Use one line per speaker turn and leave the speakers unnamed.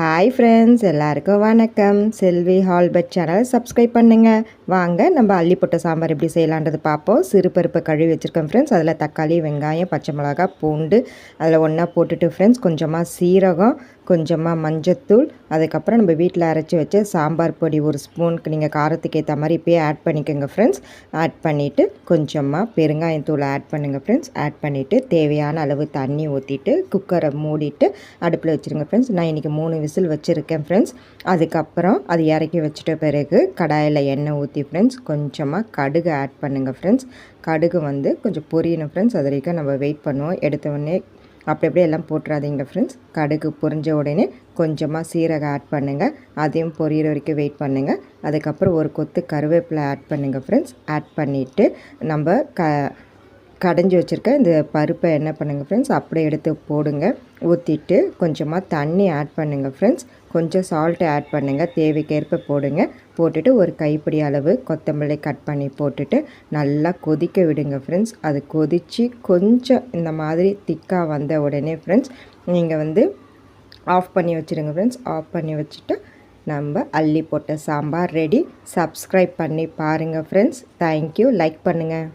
Hi friends, எல்லாருக்கும் வணக்கம். செல்வி ஹால்பட் channel subscribe பண்ணுங்கள். வாங்க நம்ம அள்ளி போட்ட சாம்பார் எப்படி செய்யலான்றது பார்ப்போம். சிறுபருப்பு கழுவி வச்சுருக்கேன் ஃப்ரெண்ட்ஸ். அதில் தக்காளி, வெங்காயம், பச்சை மிளகாய், பூண்டு அதில் ஒன்றா போட்டுட்டு ஃப்ரெண்ட்ஸ், கொஞ்சமாக சீரகம், கொஞ்சமாக மஞ்சத்தூள், அதுக்கப்புறம் நம்ம வீட்டில் அரைச்சி வச்ச சாம்பார் பொடி ஒரு ஸ்பூனுக்கு நீங்கள் காரத்துக்கு ஏற்ற மாதிரி இப்போயே ஆட் பண்ணிக்கோங்க ஃப்ரெண்ட்ஸ். ஆட் பண்ணிவிட்டு கொஞ்சமாக பெருங்காயத்தூள் ஆட் பண்ணுங்கள் ஃப்ரெண்ட்ஸ். ஆட் பண்ணிவிட்டு தேவையான அளவு தண்ணி ஊற்றிட்டு குக்கரை மூடிட்டு அடுப்பில் வச்சுருங்க ஃப்ரெண்ட்ஸ். நான் இன்றைக்கி 3 விசில் வச்சுருக்கேன் ஃப்ரெண்ட்ஸ். அதுக்கப்புறம் அது இறக்கி வச்சுட்ட பிறகு கடாயில் எண்ணெய் ஊற்றி ஃப்ரெண்ட்ஸ் கொஞ்சமாக கடுகு ஆட் பண்ணுங்கள் ஃப்ரெண்ட்ஸ். கடுகு கொஞ்சம் பொரியணும் ஃப்ரெண்ட்ஸ். அது வரைக்கும் நம்ம வெயிட் பண்ணுவோம். எடுத்த உடனே அப்படியே எல்லாம் போட்டுறாதீங்க ஃப்ரெண்ட்ஸ். கடுகு பொரிஞ்ச உடனே கொஞ்சமாக சீரகம் ஆட் பண்ணுங்கள். அதையும் பொரியிற வரைக்கும் வெயிட் பண்ணுங்கள். அதுக்கப்புறம் ஒரு கொத்து கருவேப்பிலை ஆட் பண்ணுங்கள் ஃப்ரெண்ட்ஸ். ஆட் பண்ணிவிட்டு நம்ம கடைஞ்சி வச்சுருக்க இந்த பருப்பை என்ன பண்ணுங்கள் ஃப்ரெண்ட்ஸ், அப்படியே எடுத்து போடுங்க. ஊற்றிட்டு கொஞ்சமாக தண்ணி ஆட் பண்ணுங்கள் ஃப்ரெண்ட்ஸ். கொஞ்சம் சால்ட்டு ஆட் பண்ணுங்கள், தேவைக்கேற்ப போடுங்க. போட்டுட்டு ஒரு கைப்பிடி அளவு கொத்தமல்லி கட் பண்ணி போட்டுட்டு நல்லா கொதிக்க விடுங்க ஃப்ரெண்ட்ஸ். அது கொதித்து கொஞ்சம் இந்த மாதிரி திக்காக வந்த உடனே ஃப்ரெண்ட்ஸ் நீங்கள் ஆஃப் பண்ணி வச்சுருங்க ஃப்ரெண்ட்ஸ். ஆஃப் பண்ணி வச்சுட்டு நம்ம அள்ளி போட்ட சாம்பார் ரெடி. சப்ஸ்கிரைப் பண்ணி பாருங்கள் ஃப்ரெண்ட்ஸ். தேங்க்யூ. லைக் பண்ணுங்கள்.